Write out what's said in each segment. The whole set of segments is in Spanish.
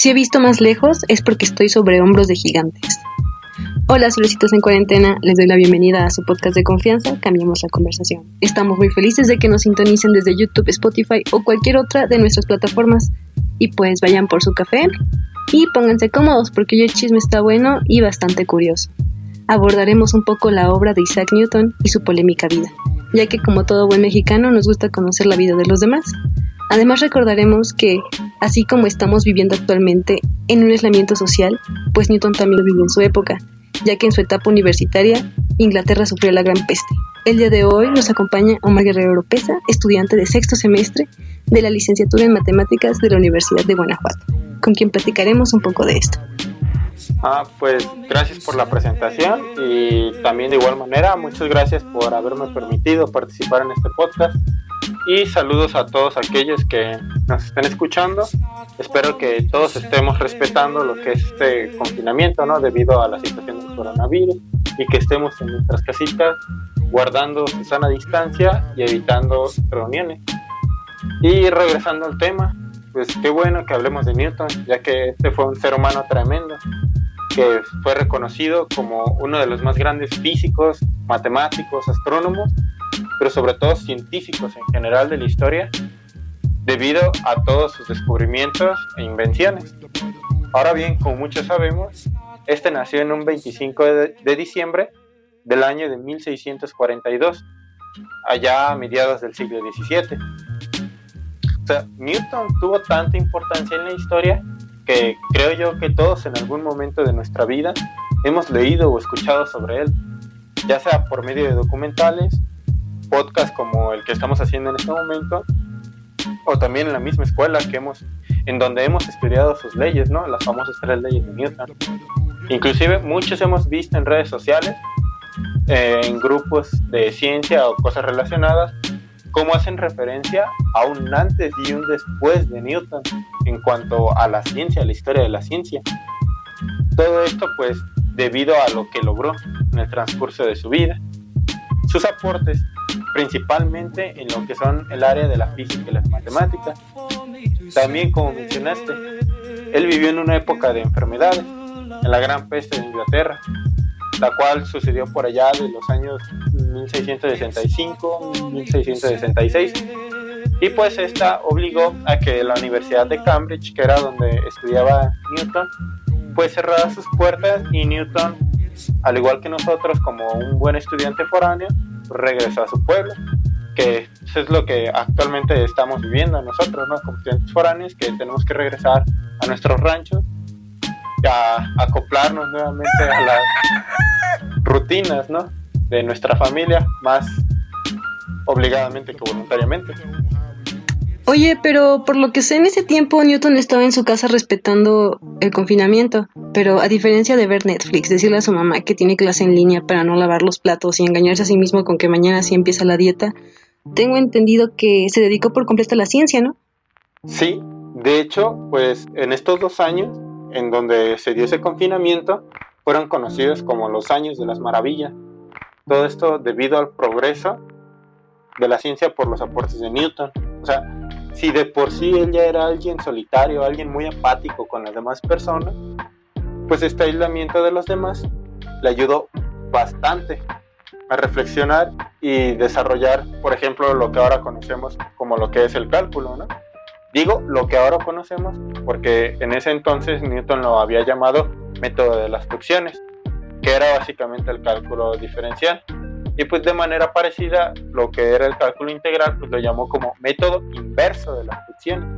Si he visto más lejos es porque estoy sobre hombros de gigantes. Hola, solecitos en cuarentena, les doy la bienvenida a su podcast de confianza, Cambiemos la conversación. Estamos muy felices de que nos sintonicen desde YouTube, Spotify o cualquier otra de nuestras plataformas. Y pues vayan por su café y pónganse cómodos porque hoy el chisme está bueno y bastante curioso. Abordaremos un poco la obra de Isaac Newton y su polémica vida, ya que como todo buen mexicano nos gusta conocer la vida de los demás. Además recordaremos que, así como estamos viviendo actualmente en un aislamiento social, pues Newton también lo vivió en su época, ya que en su etapa universitaria, Inglaterra sufrió la gran peste. El día de hoy nos acompaña Omar Guerrero Oropeza, estudiante de sexto semestre de la licenciatura en Matemáticas de la Universidad de Guanajuato, con quien platicaremos un poco de esto. Pues gracias por la presentación y también de igual manera muchas gracias por haberme permitido participar en este podcast y saludos a todos aquellos que nos estén escuchando. Espero que todos estemos respetando lo que es este confinamiento, ¿no? Debido a la situación del coronavirus y que estemos en nuestras casitas guardando su sana distancia y evitando reuniones. Y regresando al tema, pues qué bueno que hablemos de Newton, ya que este fue un ser humano tremendo que fue reconocido como uno de los más grandes físicos, matemáticos, astrónomos, pero sobre todo científicos en general de la historia, debido a todos sus descubrimientos e invenciones. Ahora bien, como muchos sabemos, este nació en un 25 de diciembre del año de 1642, allá a mediados del siglo XVII. O sea, Newton tuvo tanta importancia en la historia que creo yo que todos en algún momento de nuestra vida hemos leído o escuchado sobre él, ya sea por medio de documentales, podcasts como el que estamos haciendo en este momento, o también en la misma escuela en donde hemos estudiado sus leyes, ¿no? Las famosas 3 leyes de Newton. Inclusive muchos hemos visto en redes sociales, en grupos de ciencia o cosas relacionadas, cómo hacen referencia a un antes y un después de Newton en cuanto a la ciencia, a la historia de la ciencia. Todo esto pues debido a lo que logró en el transcurso de su vida. Sus aportes principalmente en lo que son el área de la física y las matemáticas. También, como mencionaste, él vivió en una época de enfermedades, en la Gran Peste de Inglaterra, la cual sucedió por allá de los años 1665, 1666, y pues esta obligó a que la Universidad de Cambridge, que era donde estudiaba Newton, pues cerrara sus puertas y Newton, al igual que nosotros como un buen estudiante foráneo, regresó a su pueblo, que es lo que actualmente estamos viviendo nosotros, ¿no? Como estudiantes foráneos, que tenemos que regresar a nuestros ranchos, a acoplarnos nuevamente a las rutinas, ¿no? De nuestra familia, más obligadamente que voluntariamente. Oye, pero por lo que sé en ese tiempo Newton estaba en su casa respetando el confinamiento, pero a diferencia de ver Netflix, decirle a su mamá que tiene clase en línea para no lavar los platos y engañarse a sí mismo con que mañana sí empieza la dieta, tengo entendido que se dedicó por completo a la ciencia, ¿no? Sí, de hecho, pues en estos 2 años en donde se dio ese confinamiento fueron conocidos como los años de las maravillas. Todo esto debido al progreso de la ciencia por los aportes de Newton. O sea, si de por sí él ya era alguien solitario, alguien muy apático con las demás personas, pues este aislamiento de los demás le ayudó bastante a reflexionar y desarrollar, por ejemplo, lo que ahora conocemos como lo que es el cálculo, ¿no? Digo lo que ahora conocemos porque en ese entonces Newton lo había llamado método de las funciones, que era básicamente el cálculo diferencial. Y pues de manera parecida, lo que era el cálculo integral, pues lo llamó como método inverso de las funciones.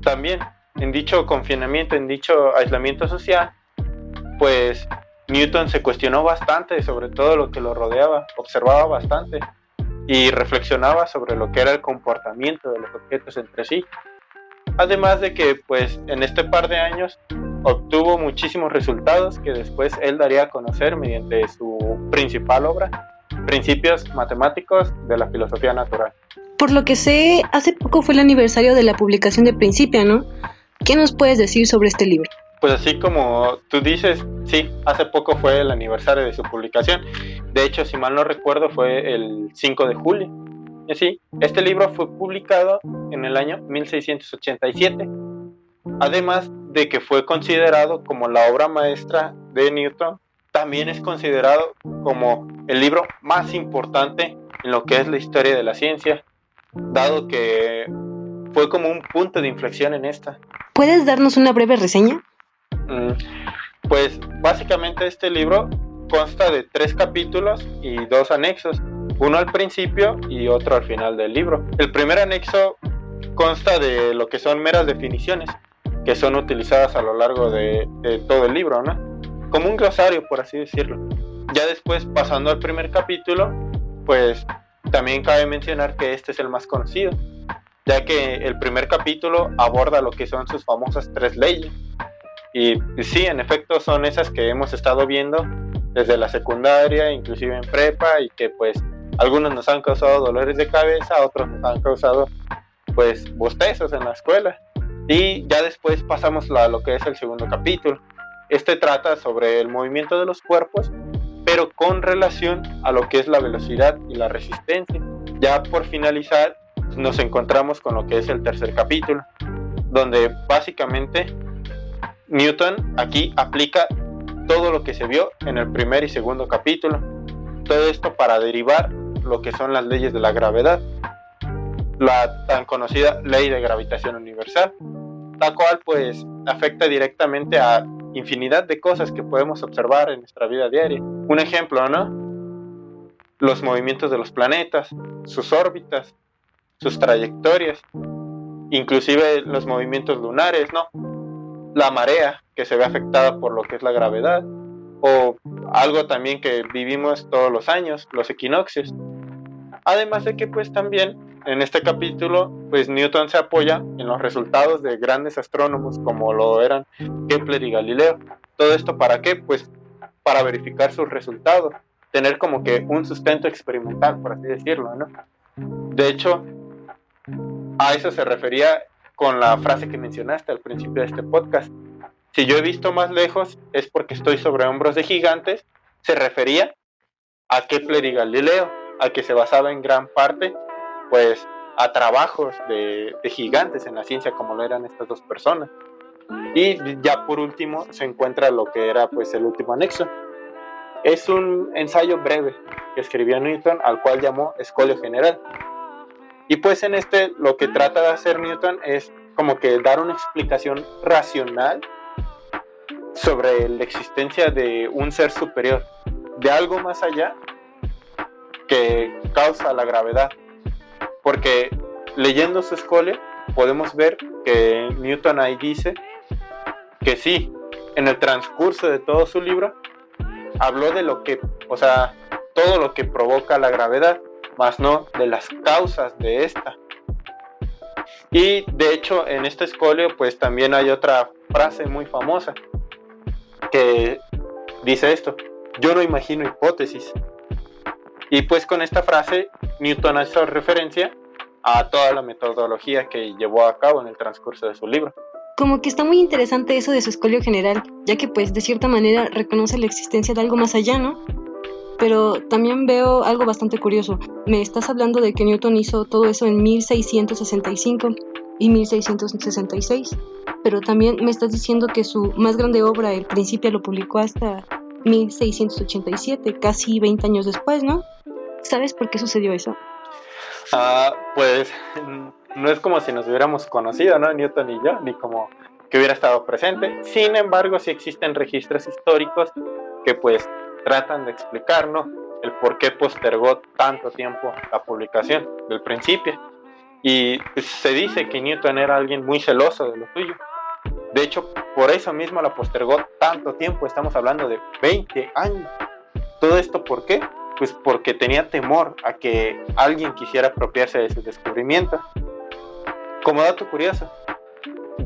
También, en dicho confinamiento, en dicho aislamiento social, pues Newton se cuestionó bastante sobre todo lo que lo rodeaba, observaba bastante y reflexionaba sobre lo que era el comportamiento de los objetos entre sí. Además de que, pues, en este par de años obtuvo muchísimos resultados que después él daría a conocer mediante su principal obra, Principios Matemáticos de la Filosofía Natural. Por lo que sé, hace poco fue el aniversario de la publicación de Principia, ¿no? ¿Qué nos puedes decir sobre este libro? Pues así como tú dices, sí, hace poco fue el aniversario de su publicación. De hecho, si mal no recuerdo, fue el 5 de julio. Y sí, este libro fue publicado en el año 1687. Además de que fue considerado como la obra maestra de Newton, también es considerado como el libro más importante en lo que es la historia de la ciencia, dado que fue como un punto de inflexión en esta. ¿Puedes darnos una breve reseña? Pues básicamente este libro consta de 3 capítulos y 2 anexos, uno al principio y otro al final del libro. El primer anexo consta de lo que son meras definiciones que son utilizadas a lo largo de todo el libro, ¿no? Como un glosario, por así decirlo. Ya después, pasando al primer capítulo, pues también cabe mencionar que este es el más conocido, ya que el primer capítulo aborda lo que son sus famosas 3 leyes. Y sí, en efecto, son esas que hemos estado viendo desde la secundaria, inclusive en prepa, y que pues algunos nos han causado dolores de cabeza, otros nos han causado pues bostezos en la escuela. Y ya después pasamos a lo que es el segundo capítulo. Este trata sobre el movimiento de los cuerpos, pero con relación a lo que es la velocidad y la resistencia. Ya por finalizar, nos encontramos con lo que es el tercer capítulo, donde básicamente Newton aquí aplica todo lo que se vio en el primer y segundo capítulo. Todo esto para derivar lo que son las leyes de la gravedad, la tan conocida ley de gravitación universal, la cual pues afecta directamente a infinidad de cosas que podemos observar en nuestra vida diaria. Un ejemplo, ¿no? Los movimientos de los planetas, sus órbitas, sus trayectorias, inclusive los movimientos lunares, ¿no? La marea, que se ve afectada por lo que es la gravedad, o algo también que vivimos todos los años, los equinoccios. Además de que pues también en este capítulo pues Newton se apoya en los resultados de grandes astrónomos como lo eran Kepler y Galileo. Todo esto ¿para qué? Pues para verificar sus resultados, tener como que un sustento experimental, por así decirlo, ¿no? De hecho, a eso se refería con la frase que mencionaste al principio de este podcast. Si yo he visto más lejos es porque estoy sobre hombros de gigantes. Se refería a Kepler y Galileo, a que se basaba en gran parte pues a trabajos de gigantes en la ciencia como lo eran estas dos personas. Y ya por último se encuentra lo que era pues el último anexo. Es un ensayo breve que escribió Newton, al cual llamó Escolio General. Y pues en este lo que trata de hacer Newton es como que dar una explicación racional sobre la existencia de un ser superior, de algo más allá que causa la gravedad. Porque leyendo su Escolio podemos ver que Newton ahí dice que sí, en el transcurso de todo su libro habló de lo que, o sea, todo lo que provoca la gravedad, más no de las causas de esta. Y de hecho en este Escolio pues también hay otra frase muy famosa que dice esto: yo no imagino hipótesis. Y pues con esta frase Newton hace referencia a toda la metodología que llevó a cabo en el transcurso de su libro. Como que está muy interesante eso de su Escolio General, ya que pues de cierta manera reconoce la existencia de algo más allá, ¿no? Pero también veo algo bastante curioso. Me estás hablando de que Newton hizo todo eso en 1665 y 1666, pero también me estás diciendo que su más grande obra, El Principia, lo publicó hasta 1687, casi 20 años después, ¿no? ¿Sabes por qué sucedió eso? Pues no es como si nos hubiéramos conocido, ¿no? Newton y yo, ni como que hubiera estado presente. Sin embargo, sí existen registros históricos que pues tratan de explicar, ¿no?, el por qué postergó tanto tiempo la publicación del Principia. Y pues, se dice que Newton era alguien muy celoso de lo suyo. De hecho, por eso mismo la postergó tanto tiempo. Estamos hablando de 20 años. ¿Todo esto por qué? Pues porque tenía temor a que alguien quisiera apropiarse de su descubrimiento. Como dato curioso,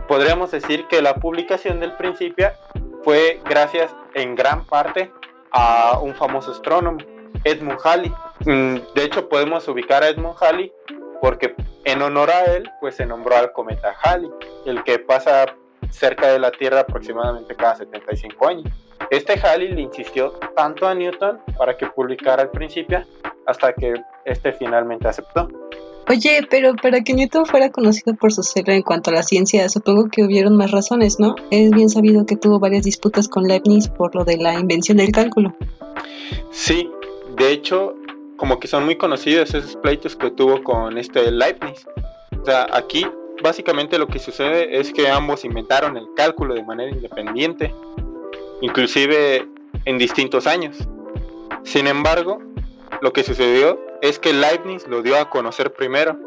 podríamos decir que la publicación del Principia fue gracias en gran parte a un famoso astrónomo, Edmund Halley. De hecho, podemos ubicar a Edmund Halley porque en honor a él pues se nombró al cometa Halley, el que pasa cerca de la Tierra aproximadamente cada 75 años. Este Halley le insistió tanto a Newton para que publicara el Principia hasta que este finalmente aceptó. Oye, pero para que Newton fuera conocido por su celo en cuanto a la ciencia, supongo que hubieron más razones, ¿no? Es bien sabido que tuvo varias disputas con Leibniz por lo de la invención del cálculo. Sí, de hecho, como que son muy conocidos esos pleitos que tuvo con este Leibniz. O sea, aquí básicamente lo que sucede es que ambos inventaron el cálculo de manera independiente, inclusive en distintos años. Sin embargo, lo que sucedió es que Leibniz lo dio a conocer primero,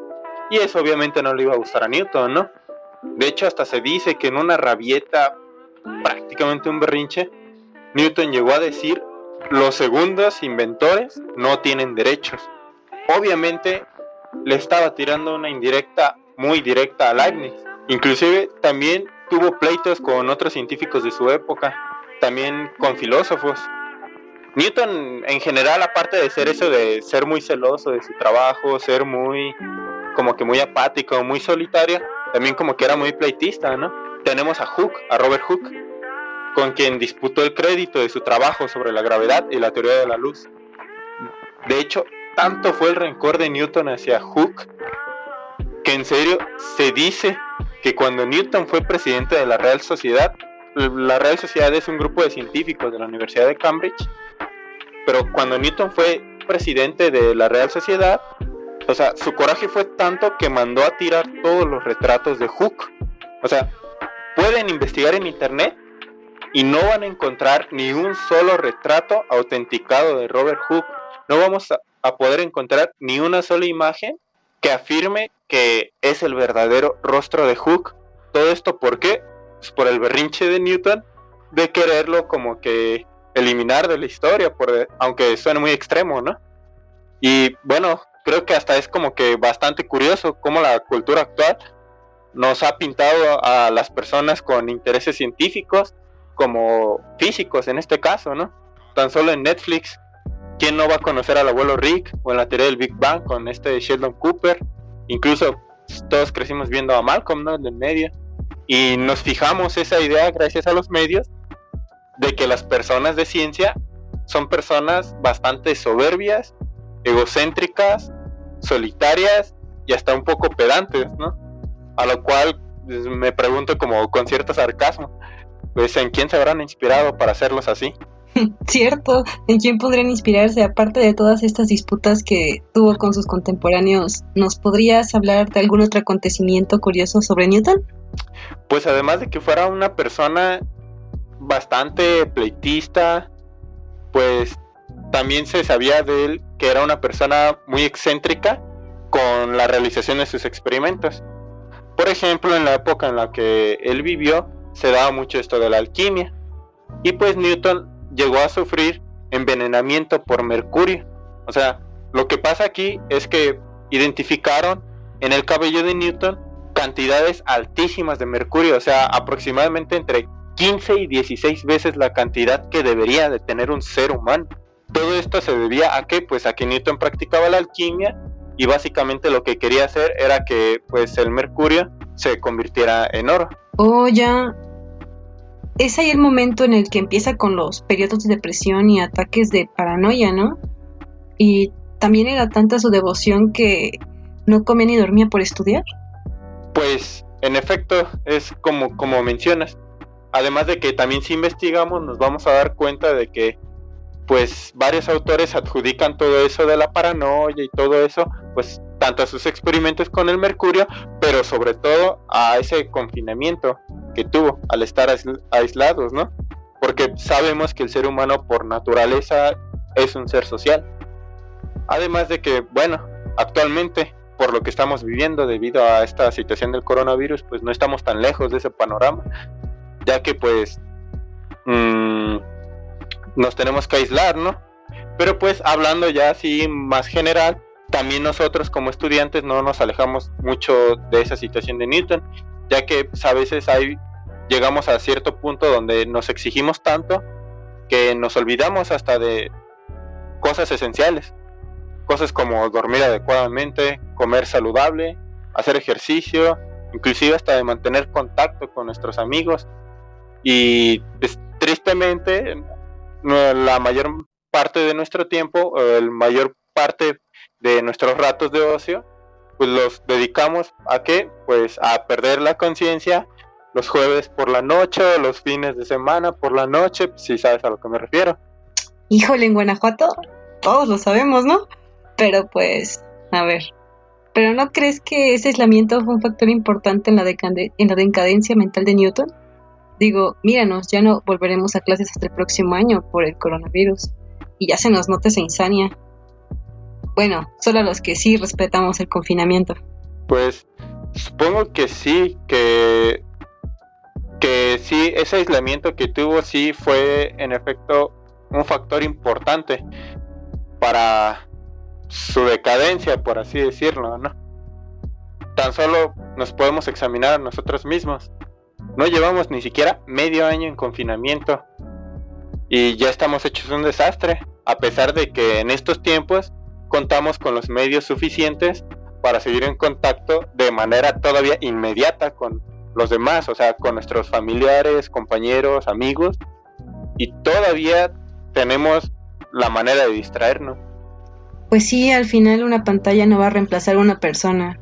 y eso obviamente no le iba a gustar a Newton, ¿no? De hecho, hasta se dice que en una rabieta, prácticamente un berrinche, Newton llegó a decir: los segundos inventores no tienen derechos. Obviamente le estaba tirando una indirecta muy directa a Leibniz. Inclusive también tuvo pleitos con otros científicos de su época, también con filósofos. Newton en general, aparte de ser eso de ser muy celoso de su trabajo, ser muy como que muy apático, muy solitario, también como que era muy pleitista, ¿no? Tenemos a Hooke, a Robert Hooke, con quien disputó el crédito de su trabajo sobre la gravedad y la teoría de la luz. De hecho, tanto fue el rencor de Newton hacia Hooke que en serio se dice que cuando Newton fue presidente de la Real Sociedad es un grupo de científicos de la Universidad de Cambridge, pero cuando Newton fue presidente de la Real Sociedad, o sea, su coraje fue tanto que mandó a tirar todos los retratos de Hooke. O sea, pueden investigar en internet y no van a encontrar ni un solo retrato autenticado de Robert Hooke. No vamos a poder encontrar ni una sola imagen que afirme que es el verdadero rostro de Hooke. ¿Todo esto por qué? Pues por el berrinche de Newton de quererlo como que eliminar de la historia, aunque suene muy extremo, ¿no? Y bueno, creo que hasta es como que bastante curioso cómo la cultura actual nos ha pintado a las personas con intereses científicos como físicos en este caso, ¿no? Tan solo en Netflix, ¿quién no va a conocer al abuelo Rick? O en la teoría del Big Bang con Sheldon Cooper. Incluso todos crecimos viendo a Malcolm, ¿no? En medio. Y nos fijamos esa idea gracias a los medios de que las personas de ciencia son personas bastante soberbias, egocéntricas, solitarias y hasta un poco pedantes, ¿no? A lo cual me pregunto como con cierto sarcasmo, pues ¿en quién se habrán inspirado para hacerlos así? Cierto, ¿en quién podrían inspirarse? Aparte de todas estas disputas que tuvo con sus contemporáneos, ¿nos podrías hablar de algún otro acontecimiento curioso sobre Newton? Pues además de que fuera una persona bastante pleitista, pues también se sabía de él que era una persona muy excéntrica con la realización de sus experimentos. Por ejemplo, en la época en la que él vivió, se daba mucho esto de la alquimia. Y pues Newton llegó a sufrir envenenamiento por mercurio. O sea, lo que pasa aquí es que identificaron en el cabello de Newton cantidades altísimas de mercurio, o sea, aproximadamente entre 15 y 16 veces la cantidad que debería de tener un ser humano. Todo esto se debía a que, pues, a que Newton practicaba la alquimia y básicamente lo que quería hacer era que, pues, el mercurio se convirtiera en oro. Oh, ya. Es ahí el momento en el que empieza con los periodos de depresión y ataques de paranoia, ¿no? Y también era tanta su devoción que no comía ni dormía por estudiar. Pues, en efecto, es como mencionas. Además de que también si investigamos nos vamos a dar cuenta de que pues varios autores adjudican todo eso de la paranoia y todo eso, pues tanto a sus experimentos con el mercurio, pero sobre todo a ese confinamiento que tuvo al estar aislados, ¿no? Porque sabemos que el ser humano por naturaleza es un ser social. Además de que, bueno, actualmente por lo que estamos viviendo debido a esta situación del coronavirus, pues no estamos tan lejos de ese panorama, ya que pues nos tenemos que aislar, ¿no? Pero pues hablando ya así más general, también nosotros como estudiantes no nos alejamos mucho de esa situación de Newton, ya que pues, a veces llegamos a cierto punto donde nos exigimos tanto que nos olvidamos hasta de cosas esenciales, cosas como dormir adecuadamente, comer saludable, hacer ejercicio, inclusive hasta de mantener contacto con nuestros amigos. Y pues, tristemente la mayor parte de nuestro tiempo, el mayor parte de nuestros ratos de ocio, pues los dedicamos ¿a qué? Pues a perder la conciencia los jueves por la noche o los fines de semana por la noche, si sabes a lo que me refiero. Híjole, en Guanajuato todos lo sabemos, ¿no? Pero pues, a ver, ¿pero no crees que ese aislamiento fue un factor importante en la decadencia mental de Newton? Digo, míranos, ya no volveremos a clases hasta el próximo año por el coronavirus y ya se nos nota esa insania. Bueno, solo a los que sí respetamos el confinamiento. Pues supongo que sí, que sí, ese aislamiento que tuvo sí fue en efecto un factor importante para su decadencia, por así decirlo, ¿no? Tan solo nos podemos examinar a nosotros mismos. No llevamos ni siquiera medio año en confinamiento y ya estamos hechos un desastre, a pesar de que en estos tiempos contamos con los medios suficientes para seguir en contacto de manera todavía inmediata con los demás, o sea, con nuestros familiares, compañeros, amigos, y todavía tenemos la manera de distraernos. Pues sí, al final una pantalla no va a reemplazar a una persona.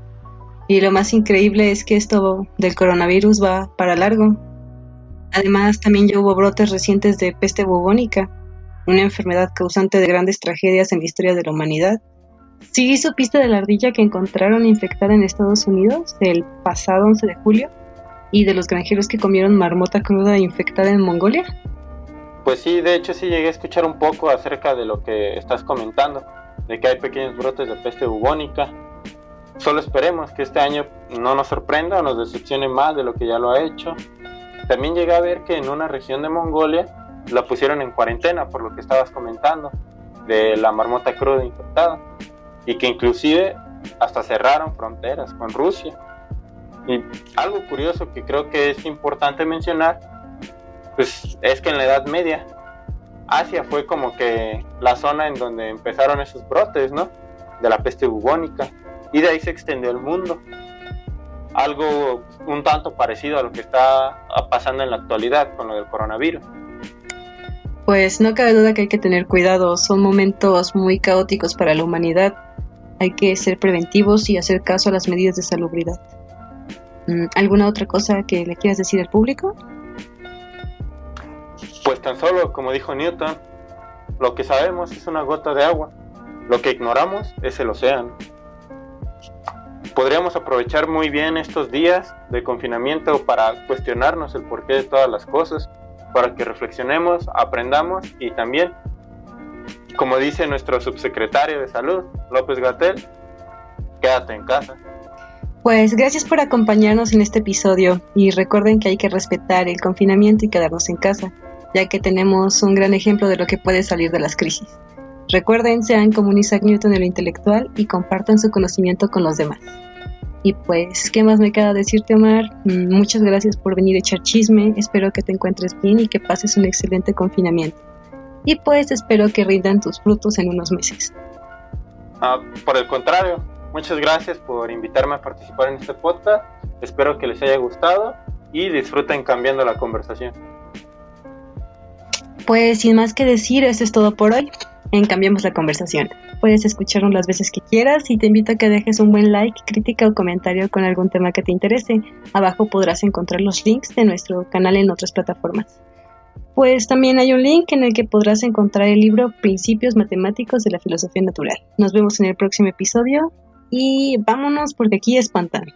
Y lo más increíble es que esto del coronavirus va para largo. Además, también ya hubo brotes recientes de peste bubónica, una enfermedad causante de grandes tragedias en la historia de la humanidad. ¿Sí supiste de la ardilla que encontraron infectada en Estados Unidos el pasado 11 de julio? ¿Y de los granjeros que comieron marmota cruda infectada en Mongolia? Pues sí, de hecho sí llegué a escuchar un poco acerca de lo que estás comentando, de que hay pequeños brotes de peste bubónica. Solo esperemos que este año no nos sorprenda o nos decepcione más de lo que ya lo ha hecho. También llegué a ver que en una región de Mongolia la pusieron en cuarentena por lo que estabas comentando, de la marmota cruda infectada, y que inclusive hasta cerraron fronteras con Rusia. Y algo curioso que creo que es importante mencionar, pues es que en la Edad Media Asia fue como que la zona en donde empezaron esos brotes, ¿no? De la peste bubónica, y de ahí se extendió el mundo. Algo un tanto parecido a lo que está pasando en la actualidad con lo del coronavirus. Pues no cabe duda que hay que tener cuidado, son momentos muy caóticos para la humanidad. Hay que ser preventivos y hacer caso a las medidas de salubridad. ¿Alguna otra cosa que le quieras decir al público? Pues tan solo, como dijo Newton, lo que sabemos es una gota de agua, lo que ignoramos es el océano. Podríamos aprovechar muy bien estos días de confinamiento para cuestionarnos el porqué de todas las cosas, para que reflexionemos, aprendamos y también, como dice nuestro subsecretario de Salud, López-Gatell, quédate en casa. Pues gracias por acompañarnos en este episodio y recuerden que hay que respetar el confinamiento y quedarnos en casa, ya que tenemos un gran ejemplo de lo que puede salir de las crisis. Recuerden, sean como un Isaac Newton en lo intelectual y compartan su conocimiento con los demás. Y pues, ¿qué más me queda decirte, Omar? Muchas gracias por venir a echar chisme, espero que te encuentres bien y que pases un excelente confinamiento. Y pues espero que rindan tus frutos en unos meses. Por el contrario, muchas gracias por invitarme a participar en este podcast, espero que les haya gustado y disfruten cambiando la conversación. Pues sin más que decir, eso es todo por hoy. En Cambiemos la Conversación. Puedes escucharnos las veces que quieras y te invito a que dejes un buen like, crítica o comentario con algún tema que te interese. Abajo podrás encontrar los links de nuestro canal en otras plataformas. Pues también hay un link en el que podrás encontrar el libro Principios Matemáticos de la Filosofía Natural. Nos vemos en el próximo episodio y vámonos porque aquí espantan.